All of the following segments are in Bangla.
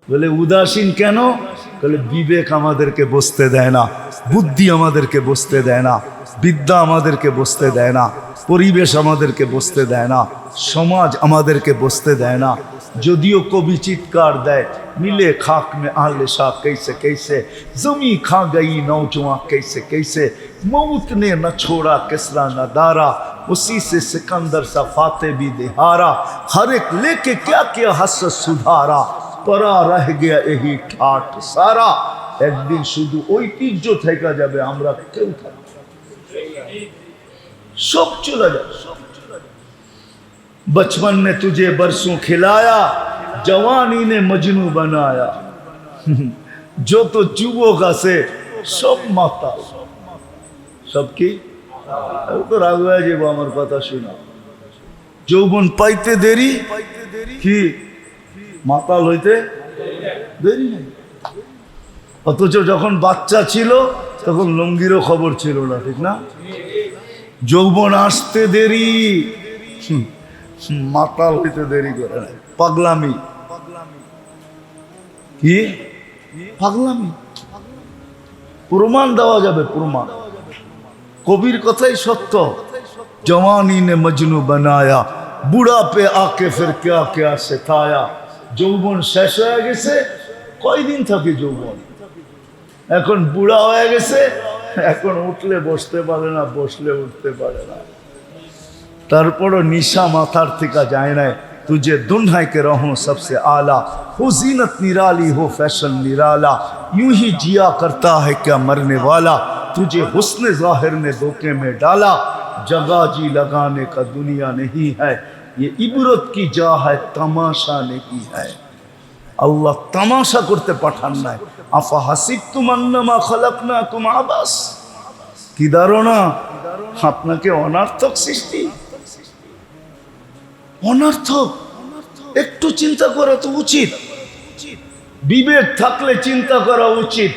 বলে উদাসীন কেন? বলে বিবেক আমাদেরকে বসতে দেয় না, বুদ্ধি আমাদেরকে বসতে দেয় না, বিদ্যা আমাদেরকে বসতে দেয় না, পরিবেশ আমাদেরকে বসতে দেয় না, সমাজ আমাদেরকে বসতে দেয় না। যদিও কবি চিৎকার দেয়, মিলে খাক মে আহলে শাহ कैसे कैसे जमी खा गई नौजवान कैसे कैसे मौत ने न छोड़ा किसरा न दारा उसी से सिकंदर सा फाते भी दिहारा हर एक लेके क्या क्या हस सुधारा परा रह गया यही ठाट सारा। একদিন শুধু ঐতিহ্য থেকে যাবে, আমরা কেউ থাকবো, सब चला जाए। बचपन ने तुझे बरसों खिलाया, जवानी ने मजनू बनाया, जो तो चुबोगा से सब माता सब की तो राग যে আমার কথা শোনা। যৌবন পাইতে দেরি কি মাতাল হইতে দেরি নেই। অথচ যখন বাচ্চা ছিল তখন লঙ্গিরও খবর ছিল না, ঠিক না? যৌবন আসতে দেরি, মাতাল হইতে দেরি করে না। পাগলামি কি? পাগলামি প্রমাণ দেওয়া যাবে, প্রমাণ। কবির কথাই সত্য। জওয়ানি নে মজনু বানায়া, বুড়া পে আকে ফির ক্যা ক্যা সিখায়া। যৌবন শেষ হয়ে গেছে, কয়দিন থাকে যৌবন? এখন বুড়া হয়ে গেছে, এখন উঠলে বসতে পারে না, বসলে উঠতে পারে না। তারপরও নিশা মাথার থেকে যায় না। तुझे दुन्हाई के रहूं सबसे आला, हो जीनत निराली हो फैशन निराला, यूं ही जिया करता है क्या मरने वाला, तुझे हुस्न जाहिर ने धोखे में डाला, जगह जी लगाने का दुनिया नहीं है, ये इबरत की जा है तमाशा नहीं है। अल्लाह तमाशा करते पाठान ना। आफा हासिबतुम अन्नमा खलकनाकुम आबास, की धारणा আপনাকে অনার্থক সৃষ্টি, অনর্থক। একটু চিন্তা করা তো উচিত, বিবেক থাকলে চিন্তা করা উচিত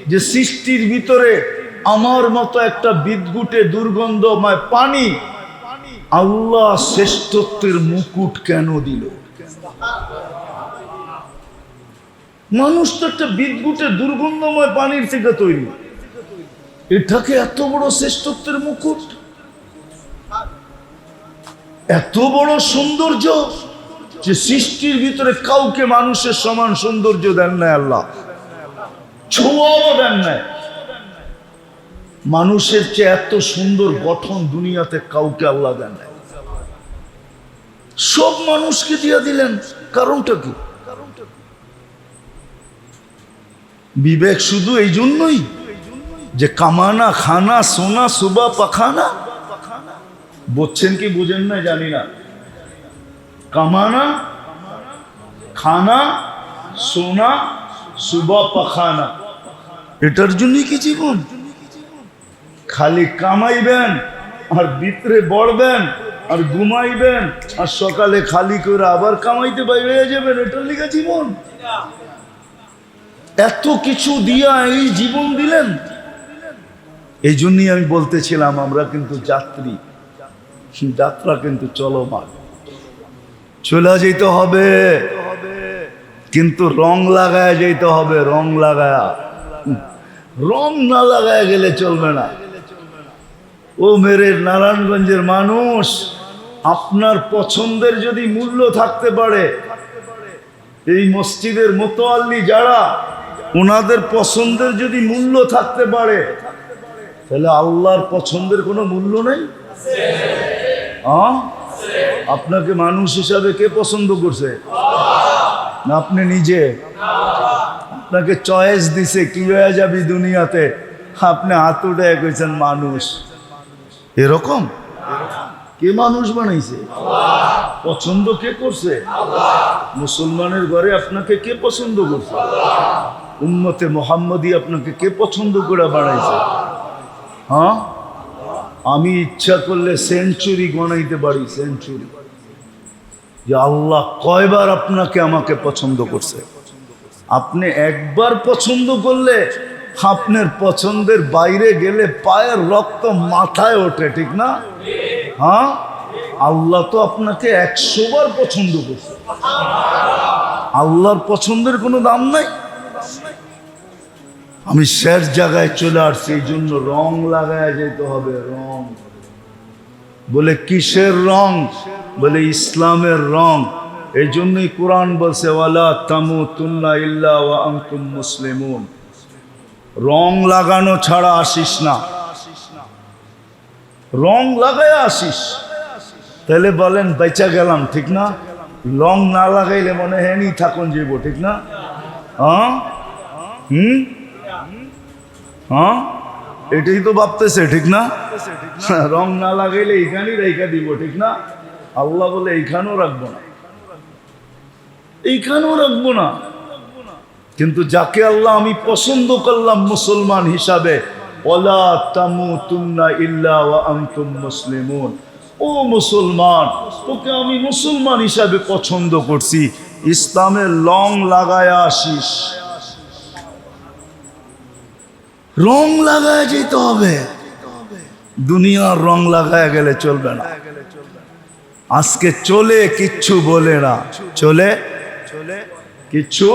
যে সৃষ্টির ভিতরে আমার মতো একটা বিদঘুটে দুর্গন্ধময় পানি আল্লাহ শ্রেষ্ঠত্বের মুকুট কেন দিল? মানুষ তো একটা বিদঘুটে দুর্গন্ধময় পানির থেকে তৈরি, এটাকে এত বড় শ্রেষ্ঠত্বের মুকুট, এত বড় সৌন্দর্য যে সৃষ্টির ভিতরে কাউকে মানুষের সমান সৌন্দর্য দেন নাই আল্লাহ, ছোঁয়াও দেন নাই। মানুষের চেয়ে এত সুন্দর গঠন দুনিয়াতে কাউকে আল্লাহ দেন নাই। সব মানুষকে দিয়ে দিলেন, কারণটা কি? বিবেক শুধু এই জন্যই যে কামানা খানা সোনা সুবা পাখানা। বুঝছেন কি বুঝেন না জানি না। কামানা খানা সোনা সুবা পাখানা, এটার জন্যই কি জীবন? খালি কামাইবেন আর ভিতরে বড়বেন আর ঘুমাইবেন আর সকালে খালি করে আবার কামাইতে বাইরে যাবেন, এটার লিগে জীবন? এত কিছু দিয়া এই জীবন দিলেন। এই জন্যই আমি বলতেছিলাম আমরা কিন্তু যাত্রী, যাত্রা কিন্তু চলমান। চলে যেতে হবে, কিন্তু রং লাগায় যেতে হবে, রং লাগায়া। রং না লাগায় গেলে চলবে না। ও মেরে নারায়ণগঞ্জের মানুষ, আপনার পছন্দের যদি মূল্য থাকতে পারে, এই মসজিদের মোতোয়াল্লি যারা, ওনাদের পছন্দের যদি মূল্য থাকতে পারে, তাহলে আল্লাহর পছন্দের কোনো মূল্য নেই। আপনাকে মানুষ হিসাবে কে পছন্দ করছে? না আপনি নিজে? আপনাকে চয়েস দিছে কি হয়ে যাবি দুনিয়াতে, আপনি হাত উঠে কইছেন মানুষ। এরকম কে মানুষ বানাইছে? পছন্দ কে করছে? মুসলমানের ঘরে আপনাকে কে পছন্দ করছে? উম্মতে মুহাম্মদী আপনাকে কে পছন্দ করে বানাইছে? হ্যাঁ, আমি ইচ্ছা করলে সেঞ্চুরি গণাইতে পারি, সেঞ্চুরি, যে আল্লাহ কয়বার আপনাকে আমাকে পছন্দ করছে। আপনি একবার পছন্দ করলে আপনার পছন্দের বাইরে গেলে পায়ের রক্ত মাথায় ওঠে, ঠিক না? হ্যাঁ, আল্লাহ তো আপনাকে 100 বার পছন্দ করছে। আল্লাহর পছন্দের কোনো দাম নাই। আমি শেষ জায়গায় চলে আসছি, এই জন্য রং লাগায় যেতে হবে। রং বলে কিসের রং? বলে ইসলামের রং। এই জন্যই কোরআন বলছে ওয়ালা তামুতুন্না ইল্লা ওয়া আনতুম মুসলিমুন। রং লাগানো ছাড়া আসিস না, রং লাগায় আসিস, তাহলে বলেন বেঁচা গেলাম, ঠিক না? রং না লাগাইলে মনে হয় নি থাকুন যাইব, ঠিক না? হ্যাঁ হ্যাঁ, এটাই তো ভাবতেছে, ঠিক না? রং না লাগাইলে এইখানেই রেখা দিব, ঠিক না? আল্লাহ বলে এইখানেও রাখবো না, এইখানেও রাখবো না। কিন্তু যাকে আল্লাহ আমি পছন্দ করলাম মুসলমান হিসাবে, ওয়ালা তামুতুন্না ইল্লা ওয়া আনতুম মুসলিমুন, ও মুসলমান, তোকে আমি মুসলমান হিসাবে পছন্দ করছি, ইসলামের রং লাগায় আসিস। রং লাগায় যেতে হবে, দুনিয়ার রং লাগায় গেলে চলবে না। আজকে চলে কিচ্ছু বলে না, চলে কিচ্ছু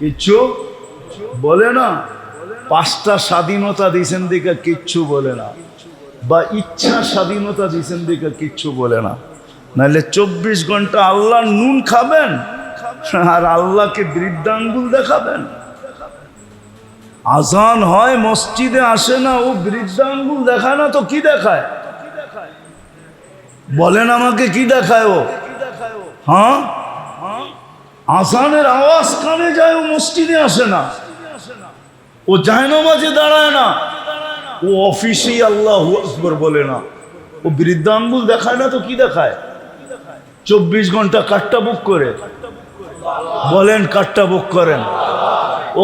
কিচ্ছু বলে না। 5টা স্বাধীনতা দিয়েছেন দিকে কিচ্ছু বলে না, বা ইচ্ছা স্বাধীনতা দিয়েছেন দিকে কিচ্ছু বলে না। নাহলে 24 ঘন্টা আল্লাহ নুন খাবেন আর আল্লাহকে বৃদ্ধাঙ্গুল দেখাবেন। আজান হয়, মসজিদে আসে না, ও বৃদ্ধাঙ্গুল দেখায় না তো কি দেখায়? বলেন আমাকে কি দেখায় ও? হ্যাঁ, আজানের আওয়াজ কানে যায়, ও মসজিদে আসে না, ও জায়নামাজে দাঁড়ায় না, ও অফিসেই আল্লাহু আকবার বলে না, ও বৃদ্ধাঙ্গুল দেখায় না তো কি দেখায়? 24 ঘন্টা কাটটা বুক করে, বলেন কাটটা বুক করেন,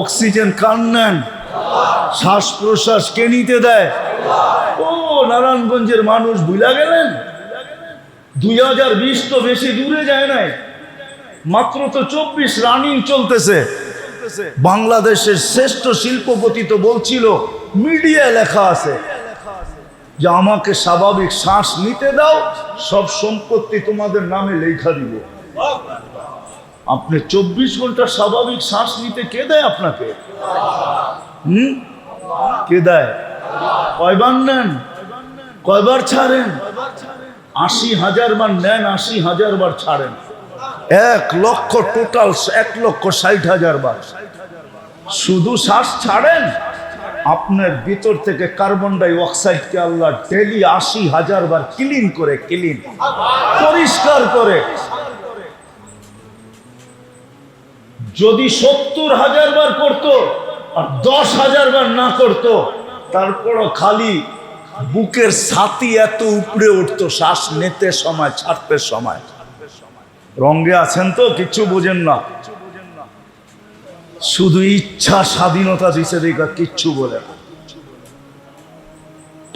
অক্সিজেন কান নেন, শ্বাস প্রশ্বাস কে নিতে দেয়? ও নারায়ণগঞ্জের মানুষ ভুলা গেলেন? 2020 তো বেশি দূরে যায় নাই, মাত্র তো 24 রানিং চলতেছে। বাংলাদেশের শ্রেষ্ঠ শিল্পপতি তো বলছিল, মিডিয়ায় লেখা আছে যে আমাকে স্বাভাবিক শ্বাস নিতে দাও, সব সম্পত্তি তোমাদের নামে লেখা দিব। আপনি 24 ঘন্টা স্বাভাবিক শ্বাস নিতে কে দেয় আপনাকে? কে দেয়? কয়বার নেন, কয়বার ছাড়েন? 80,000 বার নেন, 80,000 বার ছাড়েন। 1 লক্ষ, টোটাল 1,60,000 বার শুধু শ্বাস ছাড়েন। আপনার ভিতর থেকে কার্বন ডাই অক্সাইডকে আল্লাহ ডেলি 80,000 বার ক্লিন করে, ক্লিন পরিষ্কার করে। যদি 70,000 বার করতো আর 10,000 বার না করতো, তারপরও খালি বুকের ছাতি এত উপরে উঠতো শ্বাস নিতে সময়, ছাড়তে সময়। রঙে আছেন তো, কিচ্ছু বোঝেন না, শুধু ইচ্ছা স্বাধীনতা দিছে দেখা কিচ্ছু বলে না।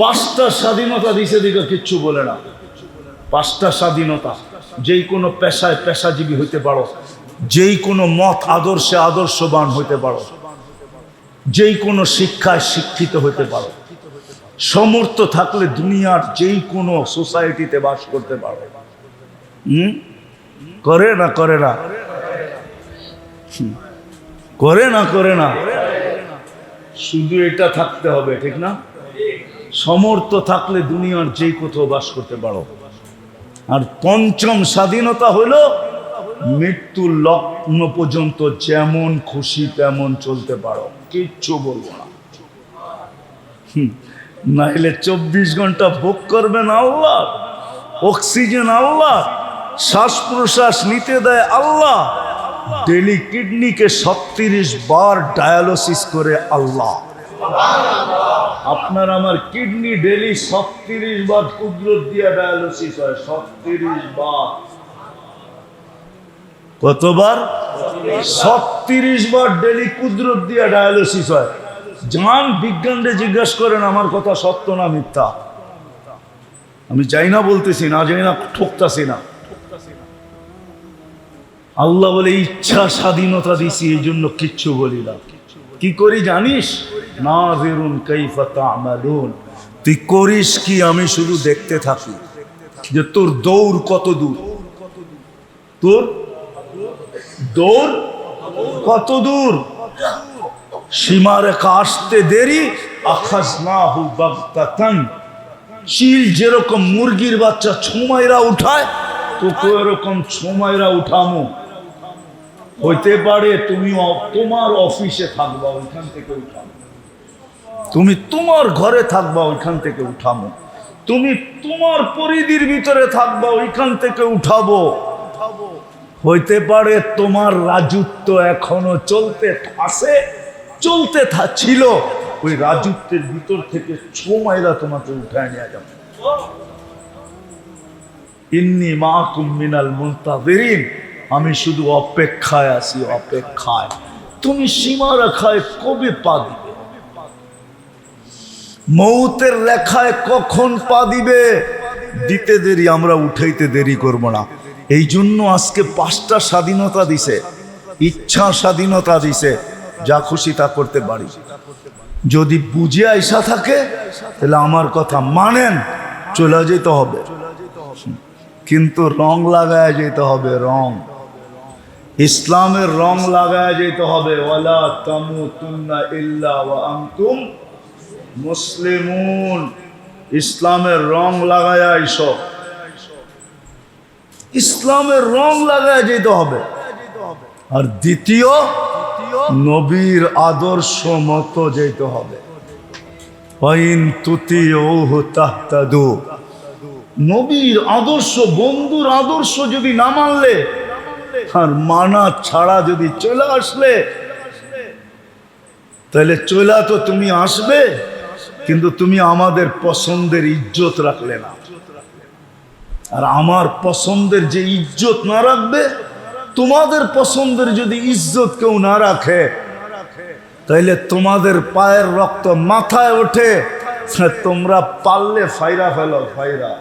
5টা স্বাধীনতা দিছে দেখা কিচ্ছু বলে না। 5টা স্বাধীনতা, যেই কোনো পেশায় পেশাজীবী হইতে পারো, যেই কোনো মত আদর্শে আদর্শবান হইতে পারো, যেই কোনো শিক্ষায় শিক্ষিত হইতে পারো, সমর্থ থাকলে দুনিয়ার যেই কোনো সোসাইটিতে বাস করতে পারো। করে না করে না করে না করে না, শুধু এটা থাকতে হবে, ঠিক না? সমর্থ থাকলে দুনিয়ার যেই কোথাও বাস করতে পারো। আর 5ম স্বাধীনতা হলো মৃত্যুর লগ্ন পর্যন্ত যেমন খুশি তেমন চলতে পারো, কিচ্ছু বলবো না। নাইলে 24 ঘন্টা ভোগ করবেন আল্লাহ, অক্সিজেন আল্লাহ, শ্বাস প্রশ্বাস নিতে দেয় আল্লাহ, ডেলি কিডনিকে 36 বার ডায়ালিসিস করে আল্লাহ। আপনার আমার কিডনি ডেলি 36 বার কুদরত দিয়ে ডায়ালিসিস হয়, 36 বার। কতবার? 36 বার ডেলি কুদরত দিয়ে ডায়ালিসিস হয়। জান বিজ্ঞানরে জিজ্ঞাসা করেন আমার কথা সত্য না মিথ্যা। আমি চাই না বলতেছি না, জানি না ঠকতাছি না। আল্লাহ বলে ইচ্ছা স্বাধীনতা দিছি, এই জন্য কিচ্ছু বলি না। কি করি জানিস? নাযিরুন কাইফা তা'মালুন, তুই করিস কি আমি শুধু দেখতে থাকি যে তোর দৌড় কত দূর, তোর দৌড় কত দূর, সীমারেখা আসতে দেরি, আখাজনাহু বাগতাতান। চিল যেরকম মুরগির বাচ্চা ছোমাইরা উঠায়, তোকে এরকম ছোমাইরা উঠামো। হইতে পারে তুমি তোমার অফিসে থাকবা, ওইখান থেকে উঠামো। তুমি তোমার ঘরে থাকবা, ওইখান থেকে উঠামো। তুমি তোমার পরিধির ভিতরে থাকবা, ওইখান থেকে উঠাবো। হইতে পারে তোমার রাজত্ব এখনো চলতে আছে, চলতে ছিল, ওই রাজত্বের ভিতর থেকে ছোমাইরা তোমাকে উঠায় নিয়ে যাবে। ইন্নী মাকুম মিনাল মুনতাযিরিন, আমি শুধু অপেক্ষায় আছি, অপেক্ষায়। তুমি সীমারেখায় কবে পা দিবে? মৌতের রেখায় কখন পা দিবে? দিতে দেরি, আমরা উঠাইতে দেরি করব না। এই জন্য আজকে 5টা স্বাধীনতা দিছে, ইচ্ছা স্বাধীনতা দিছে, যা খুশি তা করতে পারি। যদি বুঝে আইসা থাকে তাহলে আমার কথা মানেন, চলে যেতে হবে, কিন্তু রং লাগায় যেতে হবে। রং, ইসলামের রং লাগায় যেতে হবে। ওয়ালা তামুতুন্না ইল্লা ওয়া আনতুম মুসলিমুন, ইসলামের রং লাগায় আইসো, ইসলামের রং লাগায় যেতে হবে। আর দ্বিতীয়, নবীর আদর্শ মতো যেতে হবে। ওয়াইন তুতিউহু তাহতাদু, নবীর আদর্শ, বন্ধুর আদর্শ যদি না মানলে আর মানা ছাড়া যদি চলে আসলে, তাহলে চলা তো তুমি আসবে, কিন্তু তুমি আমাদের পছন্দের ইজ্জত রাখলে না। আর আমার পছন্দের যে ইজ্জত না রাখবে, তোমাদের পছন্দের যদি ইজ্জত কেউ না রাখে, তাইলে তোমাদের পায়ের রক্ত মাথায় ওঠে, তোমরা পারলে ফাইরা ফেলো, ফাইরা।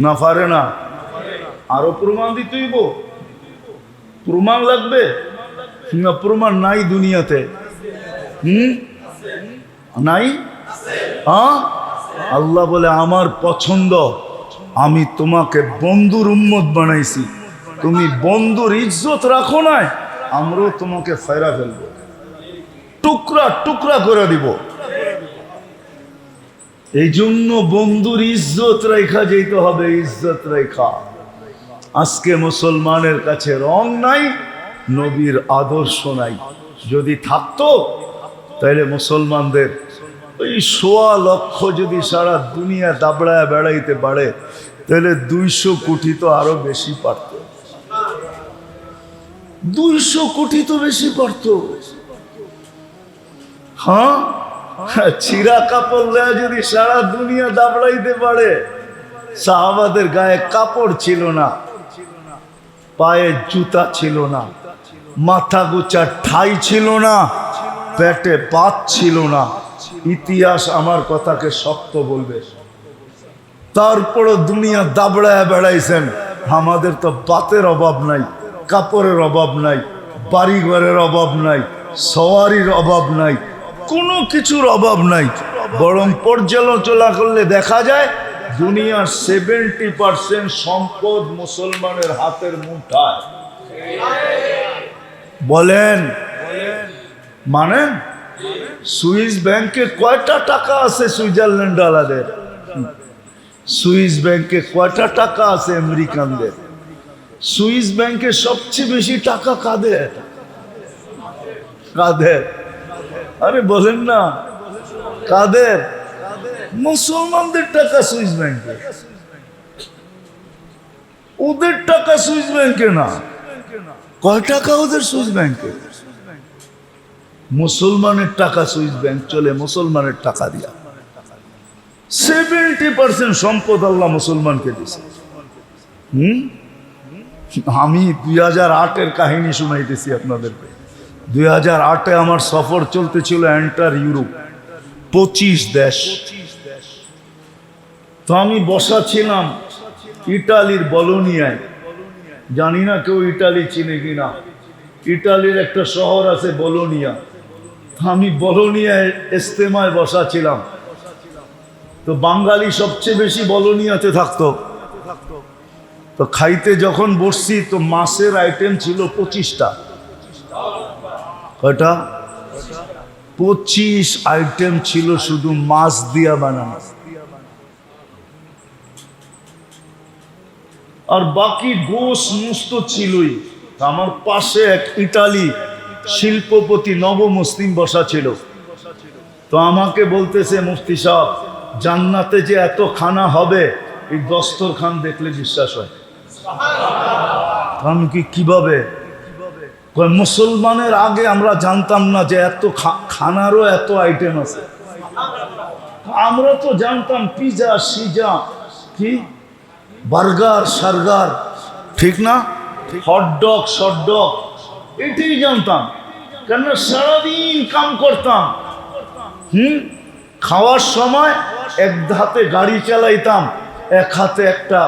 না পারে না, আরো প্রমাণ দিতেইব, প্রমাণ লাগবে না? প্রমাণ নাই দুনিয়াতে, নাই। হ্যাঁ, আল্লাহ বলে আমার পছন্দ, আমি তোমাকে বন্ধুর উম্মত বানাইছি, তুমি বন্ধুর ইজ্জত রাখো না, আমরাও তোমাকে ফায়রা ফেলবো, টুকরা টুকরা করে দিব। এই জন্য বন্ধুর ইজ্জত রেখা যেতে হবে, ইজ্জত রেখা। আজকে মুসলমানের কাছে রং নাই, নবীর আদর্শ নাই। যদি থাকতো তাহলে মুসলমানদের ওই 1.25 লক্ষ যদি সারা দুনিয়া দাবড়ায় বেড়াইতে পারে, তাহলে 200 কোটি তো আরো বেশি পারত, 200 কোটি তো বেশি পারত। হ্যাঁ, ছিঁড়া কাপড় দেয়া যদি সারা দুনিয়া দাবড়াইতে পারে। সাহাবাদের গায়ে কাপড় ছিল না, পায়ে জুতা ছিল না, মাথা গোছা ঠাই ছিল না, পেটে ভাত ছিল না। ইতিহাস আমার কথাকে শক্ত বলবে। তারপরও দুনিয়া দাবড়ায় বেড়াইছেন। আমাদের তো ভাতের অভাব নাই, কাপড়ের অভাব নাই, বাড়িঘরের অভাব নাই, সওয়ারির অভাব নাই, কোনো কিছুর অভাব নাই। বরং পর্যালোচনা করলে দেখা যায় দুনিয়ার 70% সম্পদ মুসলমানের হাতের মুঠায়। বলেন, মানেন? সুইস ব্যাংকে কয়টা টাকা আছে সুইজারল্যান্ড আলাদের? সুইস ব্যাংকে কয়টা টাকা আছে আমেরিকানদের? সুইস ব্যাংকে সবচেয়ে বেশি টাকা কাদের? কাদের? আরে বলেন না, কাদের? মুসলমানদের টাকা সুইস ব্যাংকে, ওদের টাকা সুইস ব্যাংকে না। কয় টাকা ওদের সুইস ব্যাংকে? মুসলমানের টাকা সুইস ব্যাংক চলে, মুসলমানের টাকা দিয়া। 70% সম্পদ আল্লাহ মুসলমানকে দিছে। আমি 2008-এর কাহিনী শুনাইতেছি আপনাদেরকে। 2008-এ আমার সফর চলতেছিল এন্টার ইউরোপ, 25 দেশ। তো আমি বসা ছিলাম ইটালির বলোনিয়ায়। জানি না কেউ ইটালি চিনে কিনা। ইটালির একটা শহর আছে বলোনিয়া। আমি বলোনিয়ায় ইস্তেমায় বসা ছিলাম। তো বাঙালি সবচেয়ে বেশি বলোনিয়াতে থাকতো। তো খাইতে যখন বসছি তো মাছের আইটেম ছিল 25টা। কয়টা? 25 আইটেম ছিল শুধু মাছ দিয়া বানানো, আর বাকি গোশ মুস্ত ছিলই। আমার পাশে এক ইটালি শিল্পপতি নবমুসলিম বসা ছিল। তো আমাকে বলতেছে, মুফতি সাহেব, জান্নাতে যে এত খানা হবে এই দস্তরখান দেখলে বিশ্বাস হয়। আমি কি কিভাবে? মুসলমানের আগে আমরা জানতাম না যে এত খানারও এত আইটেম আছে। আমরা তো জানতাম পিজা সিজা, কি বার্গার সার্গার, ঠিক না, হটডগ শটডগ, এটাই জানতাম। কেন সারাদিন কাম করতাম। খাওয়ার সময় এক হাতে গাড়ি চালাইতাম, এক হাতে একটা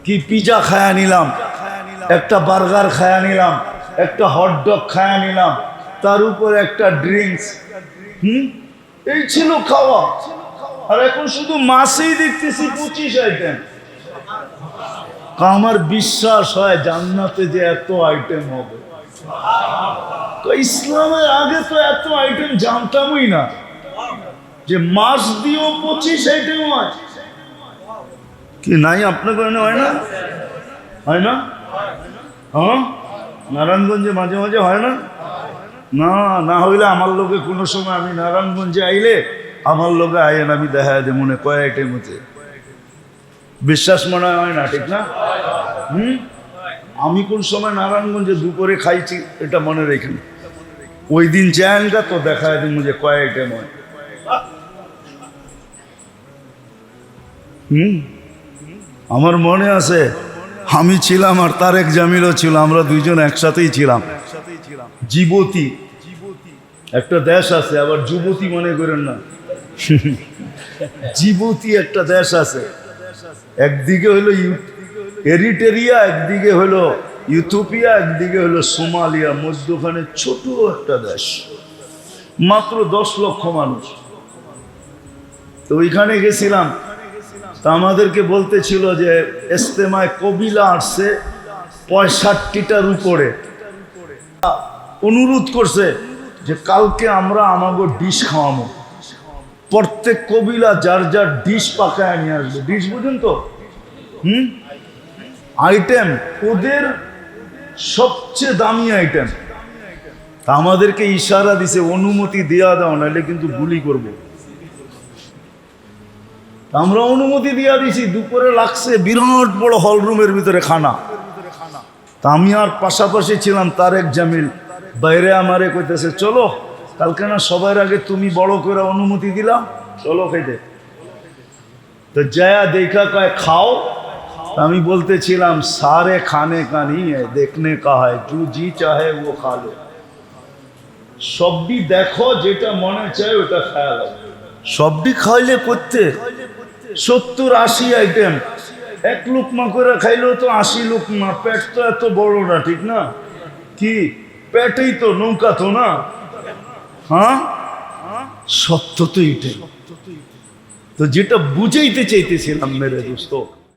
কি পিজা খায়া নিলাম, একটা বার্গার খায়া নিলাম, একটা হটডগ খায়া নিলাম, তার উপর একটা ড্রিঙ্কস। এই ছিল খাওয়া। আর এখন শুধু মাছেই দেখতেছি 25 আইটেম। আমার বিশ্বাস হয় জান্নাতে যে এত আইটেম হবে। ইসলামের আগে তো এত আইটেম জানতামই না, যে মাছ দিয়েও 25 আইটেম হয়। কি নাই আপনার কারণে হয় না? হয় না? হ্যাঁ, নারায়ণগঞ্জে মাঝে মাঝে হয় না? না, না হইলে আমার লোকে কোনো সময়, আমি নারায়ণগঞ্জে আইলে আমার লোকে আইন, আমি দেখা দেয় মনে কয় আইটেম হচ্ছে। বিশ্বাস মনে হয় না, ঠিক না? আমি কোন সময় নারায়ণগঞ্জে দুপুরে খাইছি এটা মনে রেখে, ওই দিন যায়গা তো দেখা দিন মুঝে কয় আইটেম হয়। আমার মনে আছে আমি ছিলাম আর তারেক জামিলও ছিল, আমরা দুইজন একসাথেই ছিলাম। জিবতি একটা দেশ আছে, আবার যুবতী মনে করেন না, জিবতি একটা দেশ আছে। একদিকে হলো এরিটেরিয়া, একদিকে হলো ইথিওপিয়া, একদিকে হলো সোমালিয়া, মধ্যখানে ছোট একটা দেশ, মাত্র 10 লক্ষ মানুষ। তো ওইখানে গেছিলাম। তা আমাদেরকে বলতেছিল যে ইস্তেমায় কবিলা আসছে 65টার উপরে। অনুরোধ করছে যে কালকে আমরা আমাকে ডিশ খাওয়াবো, প্রত্যেক কবিলা যার যার ডিশ পাকায় নিয়ে আসবে। ডিশ বুঝুন তো, আইটেম ওদের সবচেয়ে দামি আইটেম। তা আমাদেরকে ইশারা দিছে অনুমতি দেওয়া দাও, নাহলে কিন্তু গুলি করব। আমরা অনুমতি দিয়া দিছি। দুপুরে লাগছে বিরাট বড় হল রুমের ভিতরে খানা। তা আমি আর পাশাপাশি ছিলাম তারেক জামিল, বাইরে আমারে কইতেছে চলো কালকে না সবার আগে তুমি বড় করে অনুমতি দিলাম, চলো খাইতে। তো জয়া দেখা কয় খাও। আমি বলতেছিলাম সারে খানে কা नहीं है, देखने का है, जो जी चाहे वो खा लो। সবটি দেখো, যেটা মনে চায় ওটা খায়া দাও। সবটি খাইলে করতে 70-80 আইটেম, এক লুকমা করে খাইলেও তো 80 লুকমা। পেট তো এত বড় না, ঠিক না? কি পেটেই তো নৌকা তো না। হ্যাঁ, সত্য তো এটাই। তো যেটা বুঝাইতে চাইতেছিলাম মেরে দোস্ত,